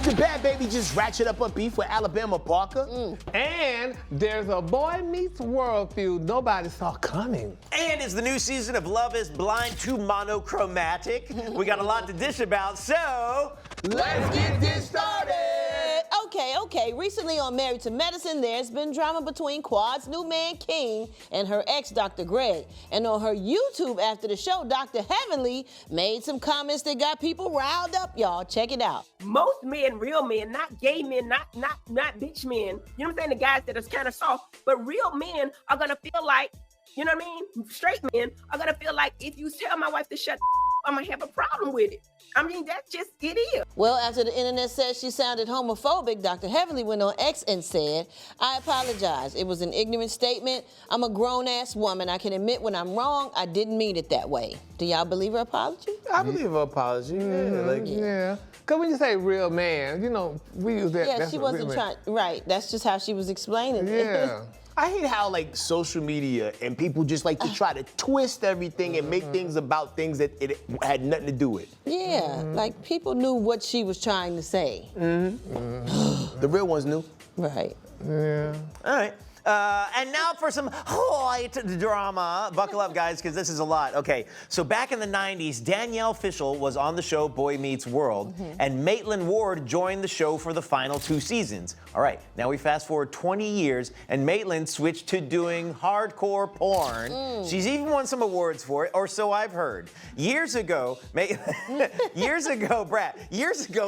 The Bad Baby just ratchet up a beef with Alabama Barker. And there's a Boy Meets World feud nobody saw coming. And is the new season of Love is Blind too monochromatic? We got a lot to dish about, so Let's get this started. Okay. Recently on Married to Medicine, there's been drama between Quad's new man, King, and her ex, Dr. Greg. And on her YouTube after the show, Dr. Heavenly made some comments that got people riled up, y'all. Check it out. Most men, real men, not gay men, not bitch men, you know what I'm saying, the guys that are kind of soft, but real men are gonna feel like, you know what I mean, straight men are gonna feel like if you tell my wife to shut I'm gonna have a problem with it. I mean, that's just it is. Well, after the internet said she sounded homophobic, Dr. Heavenly went on X and said, I apologize. It was an ignorant statement. I'm a grown-ass woman. I can admit when I'm wrong. I didn't mean it that way. Do y'all believe her apology? I believe her apology. Yeah. Because when you say real man, you know, we use that. Yeah, that's she what wasn't real man. trying, right. That's just how she was explaining it. Yeah. I hate how like social media and people just like to try to twist everything and make things about things that it had nothing to do with. Yeah, like people knew what she was trying to say. The real ones knew. Right. Yeah. all right. And now for some light drama. Buckle up, guys, because this is a lot. Okay, so back in the 90s, Danielle Fishel was on the show Boy Meets World, and Maitland Ward joined the show for the final 2 seasons. All right, now we fast forward 20 years, and Maitland switched to doing hardcore porn. She's even won some awards for it, or so I've heard. Years ago, Brat,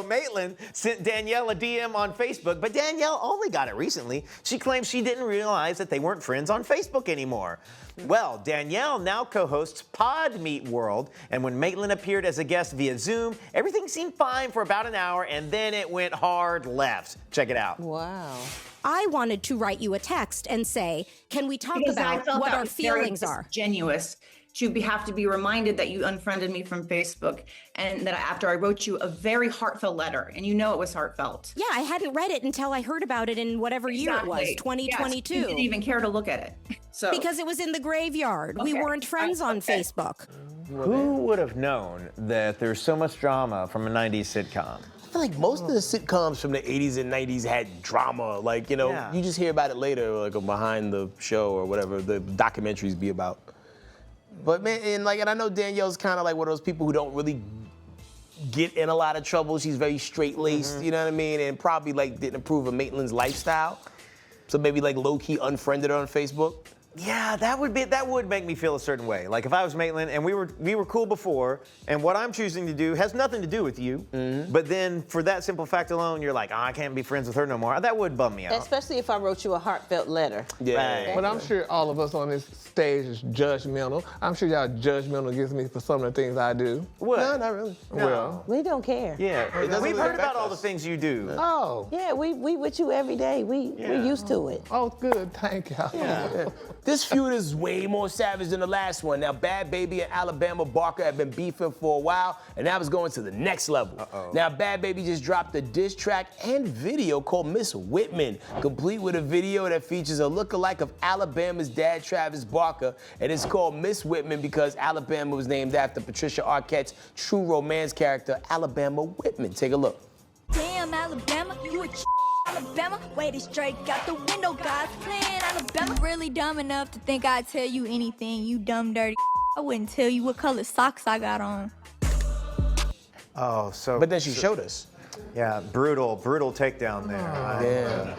Maitland sent Danielle a DM on Facebook, but Danielle only got it recently. She claims she didn't realize that they weren't friends on Facebook anymore. Well, Danielle now co-hosts Pod Meet World, and when Maitland appeared as a guest via Zoom, everything seemed fine for about an hour, and then it went hard left. Check it out. Wow. I wanted to write you a text and say, can we talk Because I about felt what that our was very feelings are? disingenuous to have to be reminded that you unfriended me from Facebook, and that after I wrote you a very heartfelt letter, and you know it was heartfelt. Yeah, I hadn't read it until I heard about it in whatever year it was, Exactly. 2022. Yes, you didn't even care to look at it. So Because it was in the graveyard. We Okay. weren't friends on Facebook. Who would have known that there's so much drama from a 90s sitcom? I feel like most of the sitcoms from the 80s and 90s had drama. Like, you know, Yeah. you just hear about it later, like behind the show or whatever the documentaries be about. But man, and I know Danielle's kind of like one of those people who don't really get in a lot of trouble. She's very straight-laced, you know what I mean? And probably like didn't approve of Maitland's lifestyle. So maybe like low-key unfriended her on Facebook. Yeah, that would make me feel a certain way. Like if I was Maitland and we were cool before, and what I'm choosing to do has nothing to do with you, but then for that simple fact alone, you're like, oh, I can't be friends with her no more. That would bum me out. Especially if I wrote you a heartfelt letter. Yeah. Right. But I'm sure all of us on this stage is judgmental. I'm sure y'all judgmental against me for some of the things I do. What? No, not really. Well, We don't care. Yeah, doesn't we've really heard affect about all the us. things you do. oh, Yeah, we with you every day. We're used to it. oh, good, thank y'all. Yeah. This feud is way more savage than the last one. Now, Bad Baby and Alabama Barker have been beefing for a while, and now it's going to the next level. Now, Bad Baby just dropped a diss track and video called Miss Whitman, complete with a video that features a lookalike of Alabama's dad, Travis Barker, and it's called Miss Whitman because Alabama was named after Patricia Arquette's true romance character, Alabama Whitman. Take a look. Damn, Alabama, you a Alabama, wait straight out the window, guys playing Alabama. Really dumb enough to think I'd tell you anything, you dumb dirty. I wouldn't tell you what color socks I got on. Oh, so. But then she showed us. Yeah, brutal takedown there.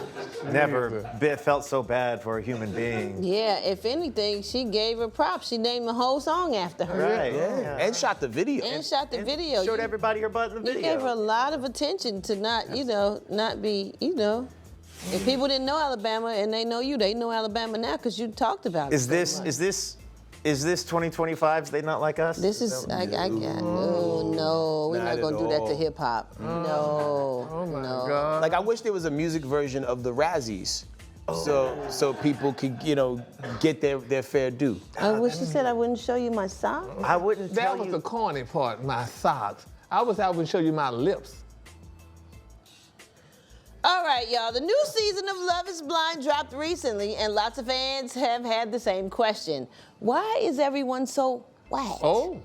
Never felt so bad for a human being. Yeah, if anything, she gave her props. She named the whole song after her. Right. Yeah. And shot the video. And shot the video. Showed You- everybody her butt in the You video. gave her a lot of attention to not be, If people didn't know Alabama and they know you, they know Alabama now because you talked about it. Is this 2025's They Not Like Us? This is, oh no, we're Not not gonna at do that all. to hip hop. No. Oh my no. God. Like, I wish there was a music version of the Razzies. So people could, get their fair due. I wish you said I wouldn't show you my socks. I wouldn't That tell was you. the corny part, my socks. I would show you my lips. All right, y'all. The new season of Love is Blind dropped recently, and lots of fans have had the same question. Why is everyone so whack? Oh.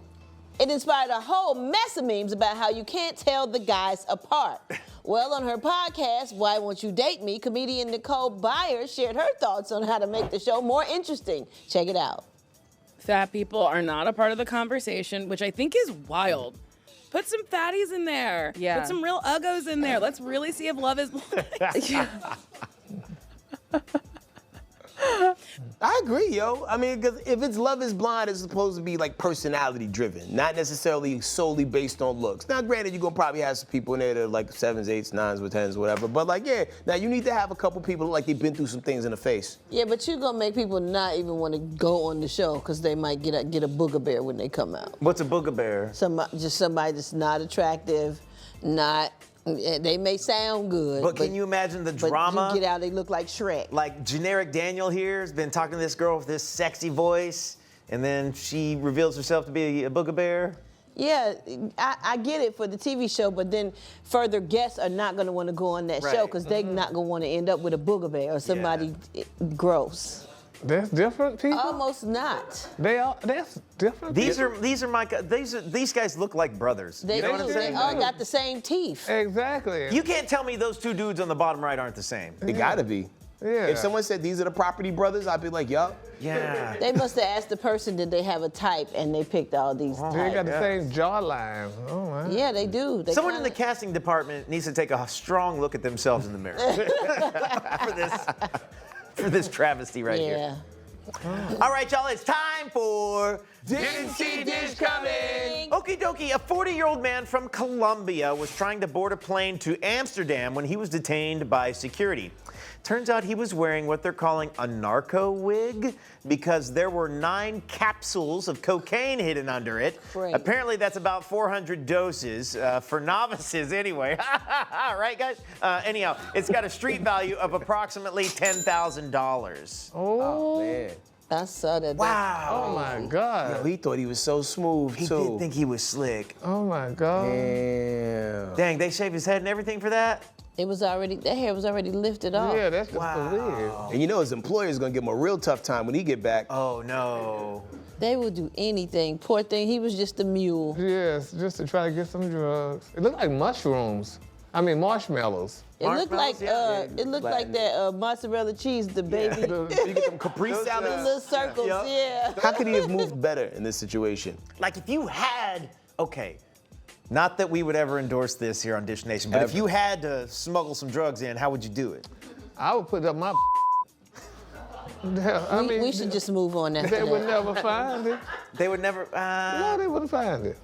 It inspired a whole mess of memes about how you can't tell the guys apart. Well, on her podcast, Why Won't You Date Me, comedian Nicole Byers shared her thoughts on how to make the show more interesting. Check it out. Fat people are not a part of the conversation, which I think is wild. Put some fatties in there. Yeah. Put some real uggos in there. Let's really see if love is blind. I agree, yo. I mean, because if it's Love is Blind, it's supposed to be like personality driven, not necessarily solely based on looks. Now, granted, you're gonna probably have some people in there that are like 7s, 8s, 9s, with 10s, whatever. But like, yeah, now you need to have a couple people like they've been through some things in the face. Yeah, but you're gonna make people not even want to go on the show because they might get a booger bear when they come out. What's a booger bear? Just somebody that's not attractive, they may sound good. But can you imagine the drama? But you get out, they look like Shrek. Like generic Daniel here has been talking to this girl with this sexy voice, and then she reveals herself to be a booger bear. Yeah, I get it for the TV show, but then further guests are not going to want to go on that show because they're not going to want to end up with a booger bear or somebody gross. That's different people? Almost not. That's different. These guys look like brothers. They you know do. what I'm saying? They all got the same teeth. Exactly. You can't tell me those two dudes on the bottom right aren't the same. It gotta be. Yeah. If someone said these are the Property Brothers, I'd be like, yup. Yeah. They must have asked the person, did they have a type, and they picked all these types. They got the same jawline. Oh, man. Yeah, they do. Someone in the casting department needs to take a strong look at themselves in the mirror for this travesty right here. All right, y'all, it's time for Didn't See Dish Coming. Okie dokie, a 40-year-old man from Colombia was trying to board a plane to Amsterdam when he was detained by security. Turns out he was wearing what they're calling a narco wig because there were 9 capsules of cocaine hidden under it. Great. Apparently that's about 400 doses for novices anyway. Right, guys? Anyhow, it's got a street value of approximately $10,000. Oh, man. I saw that. Wow. Oh, my God. Yo, he thought he was so smooth, He too. did think he was slick. Oh, my God. Damn. Dang, they shaved his head and everything for that? It was already, that hair was already lifted off. Yeah, that's just the wig. And you know his employer's gonna give him a real tough time when he get back. Oh, no. They will do anything. Poor thing, he was just a mule. Yes, just to try to get some drugs. It looked like mushrooms. I mean, marshmallows. It looked like Marshmallows, it looked like that mozzarella cheese, the baby. You get them Capri The salads. little circles, yeah. How could he have moved better in this situation? Like if you had, okay, not that we would ever endorse this here on Dish Nation, but if you had to smuggle some drugs in, how would you do it? I would put up my. I mean, We should just move on after they would that. never find it. They would never. No, they wouldn't find it.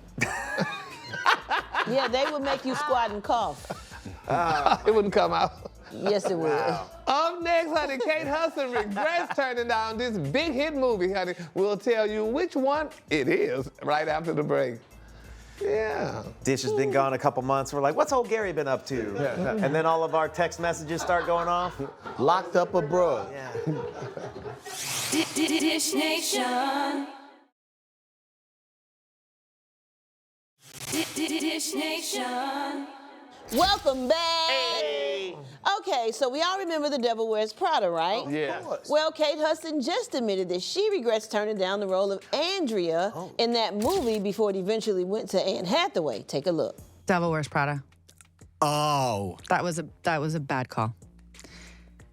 Yeah, they would make you squat and cough. It wouldn't come out. Yes, it would. Up next, honey, Kate Hudson regrets turning down this big hit movie, honey. We'll tell you which one it is right after the break. Yeah. Dish has been gone a couple months. We're like, what's old Gary been up to? And then all of our text messages start going off. Locked up abroad. Yeah. Dish Nation. Dish Nation. Welcome back. Hey. Okay, so we all remember The Devil Wears Prada, right? Yeah. Well, Kate Hudson just admitted that she regrets turning down the role of Andrea in that movie before it eventually went to Anne Hathaway. Take a look. Devil Wears Prada. Oh. That was a bad call.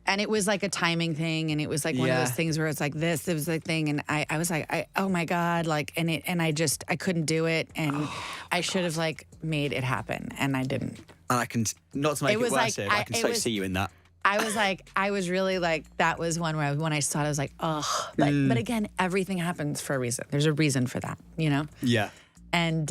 And it was like a timing thing, and it was like one of those things where it's like this, it was the thing, and I was like, oh my God, like, and I couldn't do it, and I should have like made it happen, and I didn't. And I can, not to make it worse like, here, but I can so see you in that. I was really like, that was one where when I saw it, I was like, oh. But again, everything happens for a reason. There's a reason for that, you know? Yeah. And,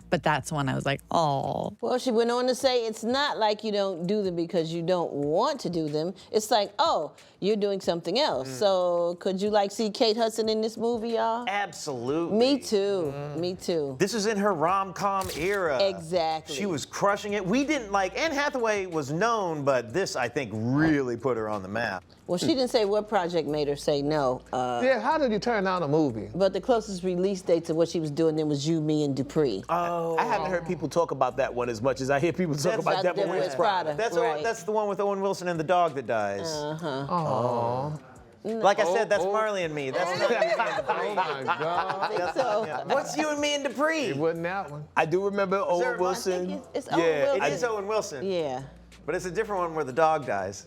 but that's when I was like, oh. Well, she went on to say it's not like you don't do them because you don't want to do them. It's like, oh, you're doing something else. So could you like see Kate Hudson in this movie, y'all? Absolutely. Me too. Me too. This is in her rom-com era. Exactly. She was crushing it. We didn't like, Anne Hathaway was known, but this, I think, really put her on the map. Well, she didn't say what project made her say no. Yeah, how did you turn down a movie? But the closest release date to what she was doing then was You, Me, and Dupree. Oh. I haven't heard people talk about that one as much as I hear people talk about Devil Wears Prada. That's right. that's the one with Owen Wilson and the dog that dies. Oh. Like I said, that's Marley and me. That's not you and Dupree. Oh my God. I think so. What's you and me and Dupree? It wasn't that one. I do remember Owen I Wilson. think it's Owen Wilson. It is Owen Wilson. Yeah. But it's a different one where the dog dies.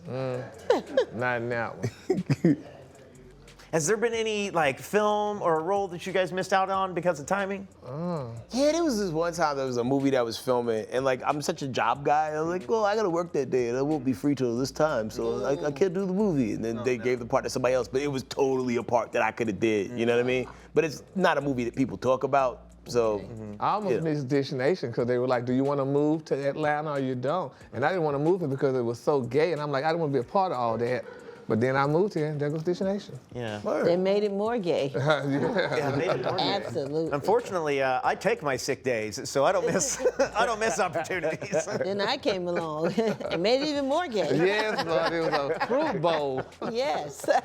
Not in that one. Has there been any like film or a role that you guys missed out on because of timing? Yeah, there was this one time there was a movie that was filming, and like I'm such a job guy. I was like, well, I gotta work that day, and I won't be free till this time, so I can't do the movie. And then they gave the part to somebody else, but it was totally a part that I could have did. You know what I mean? But it's not a movie that people talk about. So I almost missed Destination because they were like, do you want to move to Atlanta or you don't? And I didn't want to move it because it was so gay, and I'm like, I don't want to be a part of all that. But then I moved here, and there goes Destination. Yeah. They made it more gay. Yeah, they made it more gay. Absolutely. Unfortunately, I take my sick days, so I don't miss I don't miss opportunities. Then I came along and made it even more gay. Yes, Lord, it was a fruit bowl. Yes. all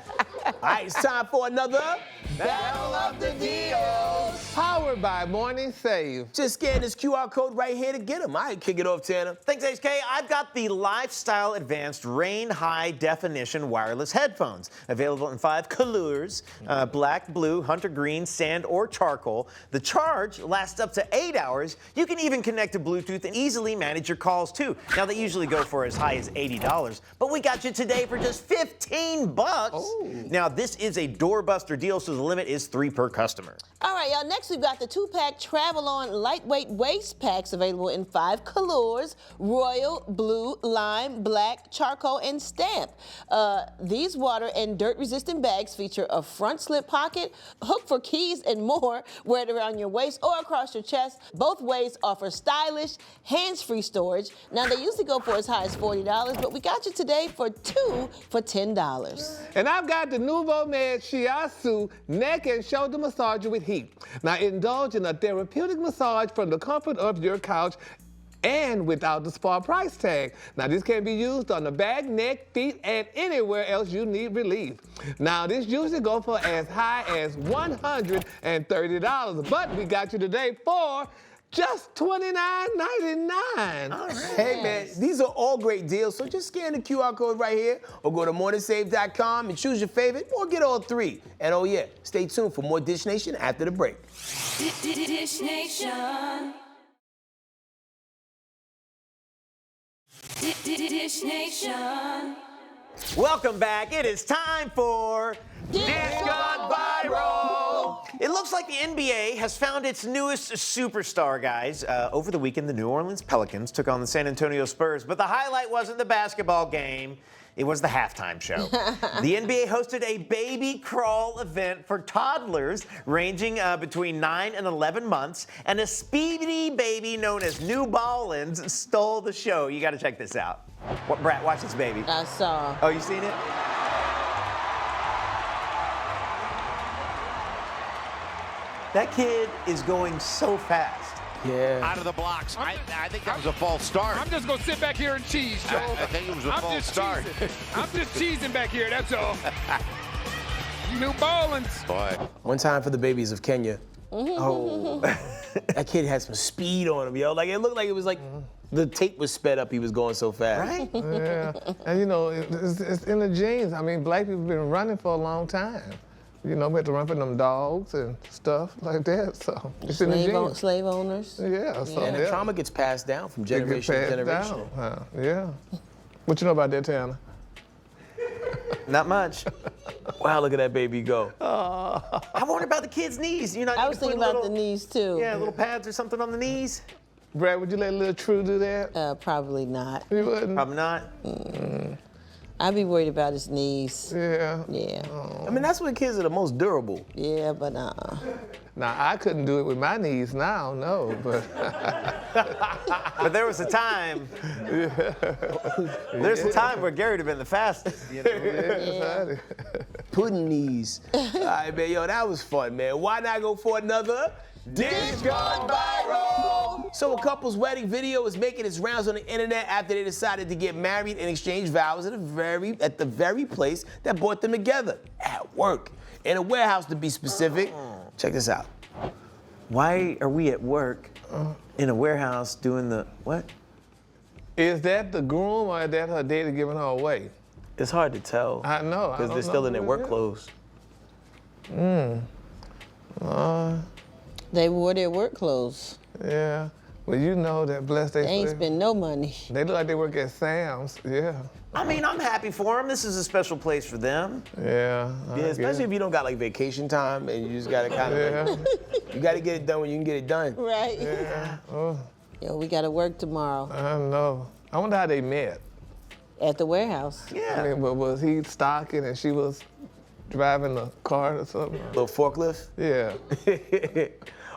right, it's time for another Battle of the Deals. Powered by Morning Save. Just scan this QR code right here to get them. All right, kick it off, Tanner. Thanks, HK. I've got the Lifestyle Advanced Rain High Definition wireless headphones, available in 5 colors, black, blue, hunter green, sand, or charcoal. The charge lasts up to 8 hours. You can even connect to Bluetooth and easily manage your calls too. Now, they usually go for as high as $80, but we got you today for just $15. Now, this is a doorbuster deal, so the limit is 3 per customer. All right, y'all. Next, we've got the 2-pack Travel-On lightweight waist packs available in 5 colors: royal, blue, lime, black, charcoal, and stamp. These water and dirt-resistant bags feature a front slip pocket, hook for keys, and more. Wear it around your waist or across your chest. Both ways offer stylish, hands-free storage. Now, they usually go for as high as $40, but we got you today for 2 for $10. And I've got the Nouveau Med Shiatsu neck and shoulder massager with heat. Now indulge in a therapeutic massage from the comfort of your couch and without the spa price tag. Now this can be used on the back, neck, feet, and anywhere else you need relief. Now this usually goes for as high as $130, but we got you today for just $29.99. All right. Hey, man, these are all great deals, so just scan the QR code right here or go to morningsave.com and choose your favorite or get all 3. And oh, yeah, stay tuned for more Dish Nation after the break. Dish Nation. Dish Nation. Welcome back. It is time for Dish Gone Viral. It looks like the NBA has found its newest superstar, guys. Over the weekend, the New Orleans Pelicans took on the San Antonio Spurs, but the highlight wasn't the basketball game. It was the halftime show. The NBA hosted a baby crawl event for toddlers ranging between 9 and 11 months, and a speedy baby known as New Ballins stole the show. You got to check this out. Brat, watch this baby. I saw. Oh, you seen it? That kid is going so fast. Yeah. Out of the blocks. I think that was a false start. I'm just going to sit back here and cheese, Joe. I think it was a false start. I'm just cheesing back here, that's all. New Ballins. Boy. One time for the babies of Kenya. Oh, that kid had some speed on him, yo. Like, it looked like it was like the tape was sped up. He was going so fast. Right? Yeah, and you know, it's in the genes. I mean, black people have been running for a long time. You know, we had to run for them dogs and stuff like that, so it's in the genes. Slave owners. Yeah, so And the trauma gets passed down from generation to generation. Yeah. What you know about that, Tanner? Not much. Wow, look at that baby go. I wonder about the kid's knees. You know, I was thinking about the knees too. Yeah, little pads or something on the knees. Brad, would you let little True do that? Probably not. You wouldn't? Probably not. I'd be worried about his knees. Yeah. Yeah. I mean, that's when kids are the most durable. Yeah, but Now, I couldn't do it with my knees now, no, but. But there was a time. There's a time where Gary would have been the fastest. You know? Yeah. Pudding knees. All right, man, yo, that was fun, man. Why not go for another Dish Gone Viral? So a couple's wedding video is making its rounds on the internet after they decided to get married and exchange vows at the very place that brought them together, at work. In a warehouse, to be specific. Check this out. Why are we at work in a warehouse doing the what? Is that the groom or is that her daddy giving her away? It's hard to tell. I know. Because they're still in their work clothes. They wore their work clothes. Yeah. Well, you know that blessed They ain't spend no money. They look like they work at Sam's. Yeah. I mean, I'm happy for them. This is a special place for them. Yeah. Yeah, especially if you don't got like vacation time and you just gotta kind of like, you gotta get it done when you can get it done. Right. Yeah. Oh, Yo, we gotta work tomorrow. I know. I wonder how they met. At the warehouse. Yeah. I mean, was he stocking and she was driving a car or something? Little forklift? Yeah.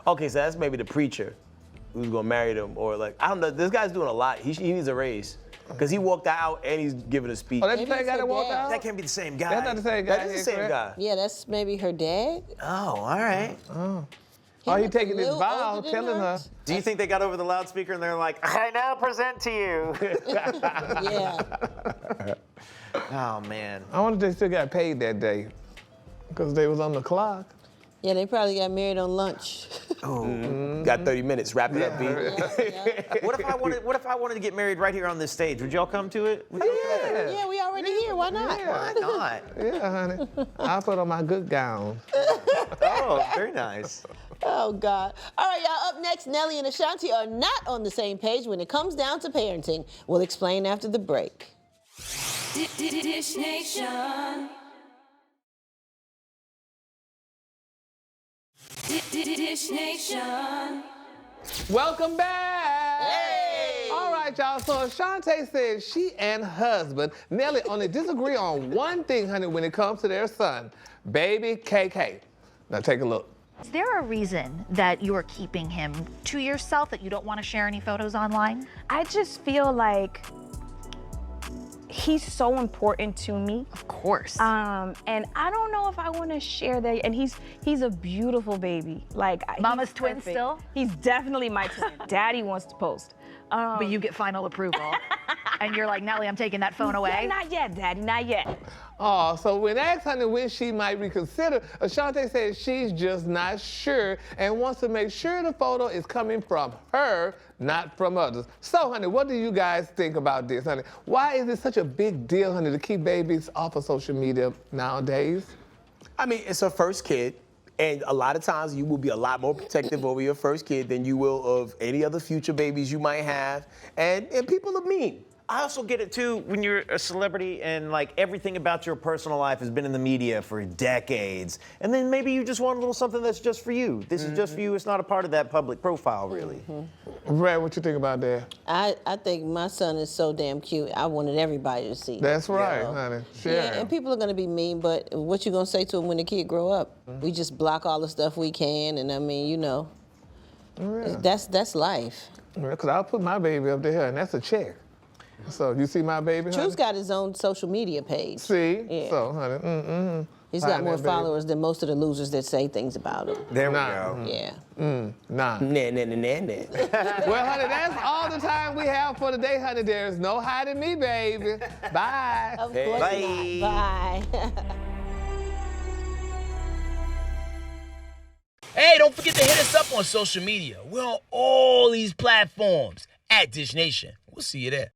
Okay, so that's maybe the preacher who's gonna marry them, or like, I don't know, this guy's doing a lot. He needs a raise. Because he walked out and he's giving a speech. Oh, that's the same guy that walked out? That can't be the same guy. That's not the same guy. That is the same guy. Yeah, that's maybe her dad. Oh, all right. Oh, he taking his vow, telling her. Do you think they got over the loudspeaker and they're like, I now present to you? Yeah. Oh, man. I wonder if they still got paid that day. Because they was on the clock. Yeah, they probably got married on lunch. Got 30 minutes. Wrap it up, B. What if I wanted to get married right here on this stage? Would y'all come to it? Yeah, we already here. Why not? Why not? Yeah, honey. I'll put on my good gown. Oh, very nice. Oh, God. All right, y'all. Up next, Nelly and Ashanti are not on the same page when it comes down to parenting. We'll explain after the break. Dish Nation. Dish Nation. Welcome back. Hey. All right, y'all. So Ashanti said she and husband Nelly only disagree on one thing, honey, when it comes to their son, baby KK. Now take a look. Is there a reason that you are keeping him to yourself, that you don't want to share any photos online? I just feel like he's so important to me. Of course. And I don't know if I want to share that. And he's a beautiful baby. Like Mama's twin still? He's definitely my twin. Daddy wants to post. But you get final approval. And you're like, Nelly, I'm taking that phone away. Not yet, Daddy, not yet. Oh, so when asked, honey, when she might reconsider, Ashanti says she's just not sure and wants to make sure the photo is coming from her, not from others. So, honey, what do you guys think about this, honey? Why is it such a big deal, honey, to keep babies off of social media nowadays? I mean, it's her first kid. And a lot of times you will be a lot more protective over your first kid than you will of any other future babies you might have. And people are mean. I also get it too when you're a celebrity and like everything about your personal life has been in the media for decades. And then maybe you just want a little something that's just for you. This is just for you. It's not a part of that public profile, really. Brad, what you think about that? I think my son is so damn cute. I wanted everybody to see. That's right, honey. Share. Yeah, and people are gonna be mean, but what you gonna say to him when the kid grow up? We just block all the stuff we can, and I mean, you know, that's life. Because I'll put my baby up there, and that's a check. So you see my baby, honey? Truth's got his own social media page. See? Yeah. So, honey, He's got more followers than most of the losers that say things about him. There we go. Yeah. Nah. Nah. Well, honey, that's all the time we have for today, honey. There's no hiding me, baby. Bye. Of course Bye. not. Bye. Hey, don't forget to hit us up on social media. We're on all these platforms at Dish Nation. We'll see you there.